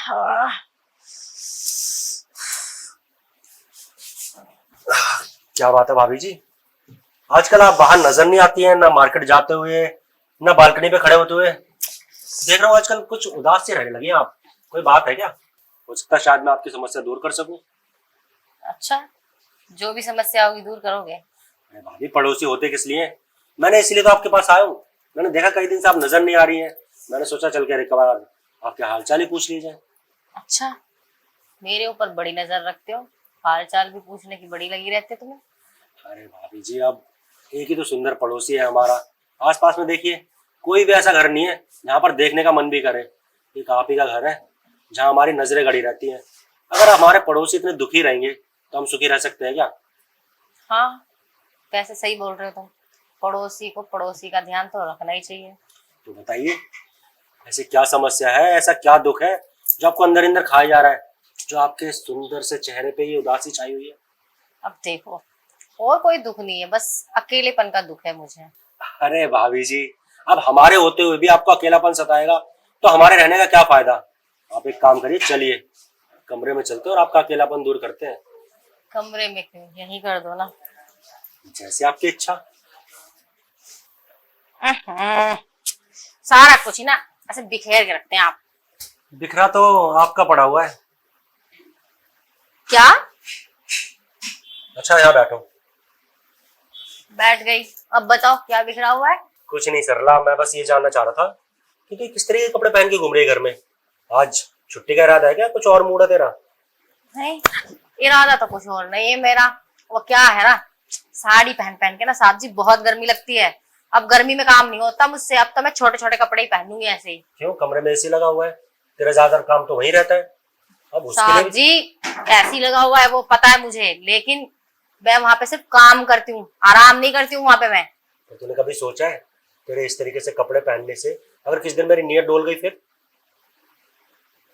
हाँ। क्या बात है भाभी जी, आजकल आप बाहर नजर नहीं आती हैं, ना मार्केट जाते हुए, ना बालकनी पे खड़े होते हुए। देख रहा हूँ आजकल कुछ उदास से रहने लगी हैं आप। कोई बात है क्या? हो सकता है शायद मैं आपकी समस्या दूर कर सकूं। अच्छा, जो भी समस्या होगी दूर करोगे? अरे भाभी, पड़ोसी होते किस लिए? मैंने इसीलिए तो आपके पास आया हूँ। मैंने देखा कई दिन से आप नजर नहीं आ रही हैं। मैंने सोचा चल के एक बार आपके हालचाल ही पूछ ली जाए। अच्छा, मेरे ऊपर बड़ी नजर रखते हो, हाल चाल भी पूछने की बड़ी लगी रहती है तुम्हें। अरे भाभी जी, अब एक ही तो सुंदर पड़ोसी है हमारा। आसपास में देखिए, कोई भी ऐसा घर नहीं है जहाँ पर देखने का मन भी करे। एक आप ही का घर है जहाँ हमारी नजरें गड़ी रहती हैं। अगर हमारे पड़ोसी इतने दुखी रहेंगे तो हम सुखी रह सकते हैं क्या? हाँ, वैसे सही बोल रहे हो तुम। पड़ोसी को पड़ोसी का ध्यान तो रखना ही चाहिए। तो बताइए, ऐसी क्या समस्या है, ऐसा क्या दुख है जो आपको अंदर अंदर खाया जा रहा है, जो आपके सुंदर से चेहरे पे ये उदासी छाई हुई है? अब देखो, और कोई दुख नहीं है, बस अकेलेपन का दुख है मुझे। अरे भाभी जी, अब हमारे होते हुए भी आपको अकेलापन सताएगा तो हमारे रहने का क्या फायदा? आप एक काम करिए, चलिए कमरे में चलते हैं और आपका अकेलापन दूर करते हैं। कमरे में क्यों, यहीं कर दो ना। जैसे आपकी इच्छा। सारा कुछ ही ना ऐसे बिखेर के रखते हैं आप। बिखरा तो आपका पड़ा हुआ है। क्या? अच्छा, यहाँ बैठो। बैठ गई। अब बताओ क्या बिखरा हुआ है? कुछ नहीं सरला, मैं बस ये जानना चाह रहा था कि तू किस तरह के कपड़े पहन के घूम रही है घर में। आज छुट्टी का इरादा है क्या? कुछ और मूड है तेरा? नहीं, इरादा तो कुछ और नहीं है मेरा। वो क्या है ना, साड़ी पहन पहन के ना साहब जी बहुत गर्मी लगती है। अब गर्मी में काम नहीं होता मुझसे, अब तो मैं छोटे छोटे कपड़े ही पहनूंगी ऐसे ही। क्यों, कमरे में एसी लगा हुआ है, तेरा ज्यादातर काम तो वहीं रहता है। अब उसके साहब लिए जी, ऐसी लगा हुआ है वो पता है मुझे, लेकिन मैं वहां पे सिर्फ काम करती हूँ, आराम नहीं करती हूँ वहां पे मैं। तो तूने कभी सोचा है तेरे इस तरीके से कपड़े पहनने से अगर किसी दिन मेरी नीयत डोल गई फिर?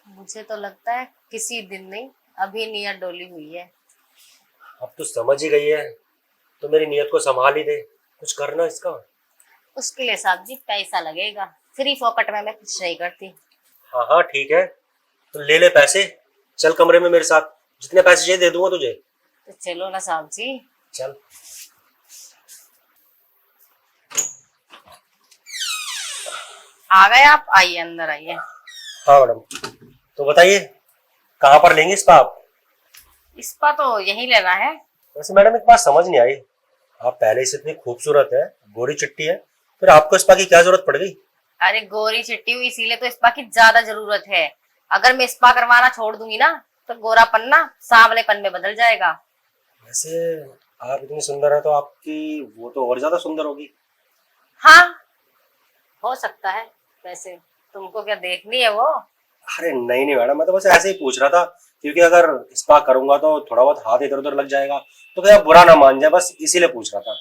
मुझे तो लगता है किसी दिन नहीं, अभी नीयत डोली हुई है। अब तू समझ ही गई है तो मेरी नीयत को संभाल ही दे, कुछ करना इसका। उसके लिए साहब जी पैसा लगेगा, फ्री फोकट में मैं कुछ नहीं करती। हाँ हाँ ठीक है, तो ले ले पैसे, चल कमरे में मेरे साथ, जितने पैसे चाहिए दे दूंगा तुझे। तो चलो ना साहब जी। चल। आ गए आप, आइए अंदर आइए। हाँ मैडम, तो बताइए कहाँ पर लेंगे स्पा आप? स्पा तो यही लेना है। वैसे मैडम एक बात समझ नहीं आई, आप पहले से इतनी खूबसूरत है, गोरी चिट्टी है, फिर आपको स्पा की क्या जरूरत पड़ गई? अरे गोरी चिट्टी हुई इसीलिए तो स्पा की ज्यादा जरूरत है। अगर मैं स्पा करवाना छोड़ दूंगी ना तो गोरापन ना सांवलेपन में बदल जाएगा। वैसे आप इतनी सुंदर है तो आपकी वो तो और ज्यादा सुंदर होगी। हाँ, हो सकता है। वैसे तुमको क्या देखनी है वो? अरे नहीं नहीं मैडम, मैं तो बस ऐसे ही पूछ रहा था, क्योंकि अगर स्पा करूंगा तो थोड़ा बहुत हाथ इधर उधर लग जाएगा, तो क्या बुरा ना मान जाए, बस इसीलिए पूछ रहा था।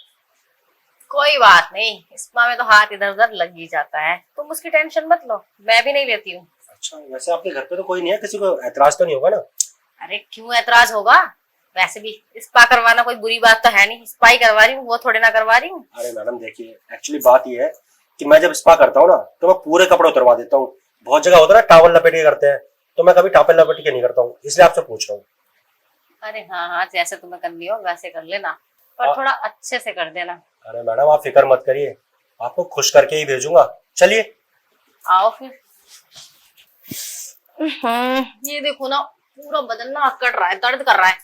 कोई बात नहीं, स्पा में तो हाथ इधर उधर लग ही जाता है, तुम उसकी टेंशन मत लो, मैं भी नहीं लेती हूँ। अच्छा, वैसे आपके घर पे तो कोई नहीं है, किसी को एतराज तो नहीं होगा ना? अरे क्यों एतराज होगा, वैसे भी स्पा करवाना कोई बुरी बात तो है नहीं, स्पा ही करवा रही हूँ, वो थोड़े ना करवा रही हूँ। अरे मैडम देखिए, एक्चुअली बात ये है कि मैं जब स्पा करता हूँ ना तो मैं पूरे कपड़े उतरवा देता हूँ। बहुत जगह होता है ना टावल लपेट के करते हैं, तो मैं कभी टावल लपेट के नहीं करता हूँ, इसलिए आपसे पूछ रहा हूँ। अरे हाँ हाँ, जैसे तुम्हें करनी हो वैसे कर लेना, पर थोड़ा अच्छे से कर देना। अरे मैडम आप फिक्र मत करिए, आपको खुश करके ही भेजूंगा। चलिए। आओ फिर। ये देखो ना, पूरा बदन ना अकड़ रहा है, दर्द कर रहा है।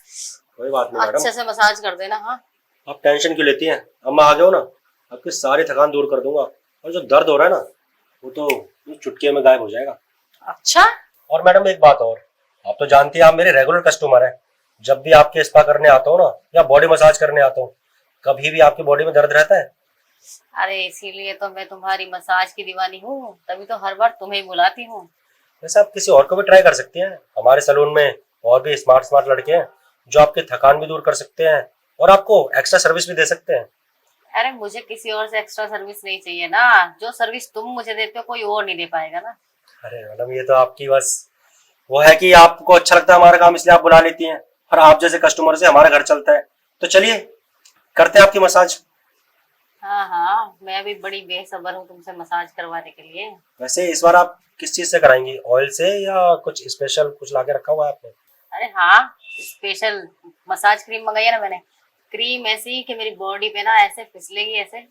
कोई बात नहीं मैडम, अच्छे से मसाज कर देना। हाँ, आप टेंशन क्यों लेती हैं? अब मैं आ गया हूँ ना, आपकी सारी थकान दूर कर दूंगा, और जो दर्द हो रहा है ना वो तो चुटकी में गायब हो जाएगा। अच्छा। और मैडम एक बात और, आप तो जानती हैं आप मेरे रेगुलर कस्टमर हैं। जब भी आपके स्पा करने आता हूँ ना या बॉडी मसाज करने आता हूँ, कभी भी आपकी बॉडी में दर्द रहता है? अरे इसीलिए तो मैं तुम्हारी मसाज की दीवानी हूँ, तभी तो हर बार तुम्हें ही बुलाती हूँ। वैसे आप किसी और को भी ट्राई कर सकती हैं, हमारे सैलून में और भी स्मार्ट स्मार्ट लड़के हैं जो आपकी थकान भी दूर कर सकते हैं और आपको एक्स्ट्रा सर्विस भी दे सकते हैं। अरे मुझे किसी और से एक्स्ट्रा सर्विस नहीं चाहिए ना, जो सर्विस तुम मुझे देते हो कोई और नहीं दे पाएगा ना। अरे मैडम ये तो आपकी बस वो है कि आपको अच्छा लगता है हमारा काम, इसलिए आप बुला लेती हैं, और आप जैसे कस्टमर से हमारा घर चलता है। तो चलिए करते हैं आपकी मसाज। हाँ हाँ, मैं भी बड़ी बेसब्र हूँ तुमसे मसाज करवाने के लिए। वैसे इस बार आप किस चीज से कराएंगी, ऑयल से या कुछ स्पेशल कुछ लाके रखा हुआ है आपने? अरे हाँ, स्पेशल मसाज क्रीम मंगाई है ना मैंने। क्रीम ऐसी कि मेरी बॉडी पे ना ऐसे फिसलेगी ऐसे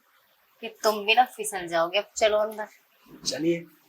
कि तुम भी ना फिसल जाओगे। अब चलो अंदर। चलिए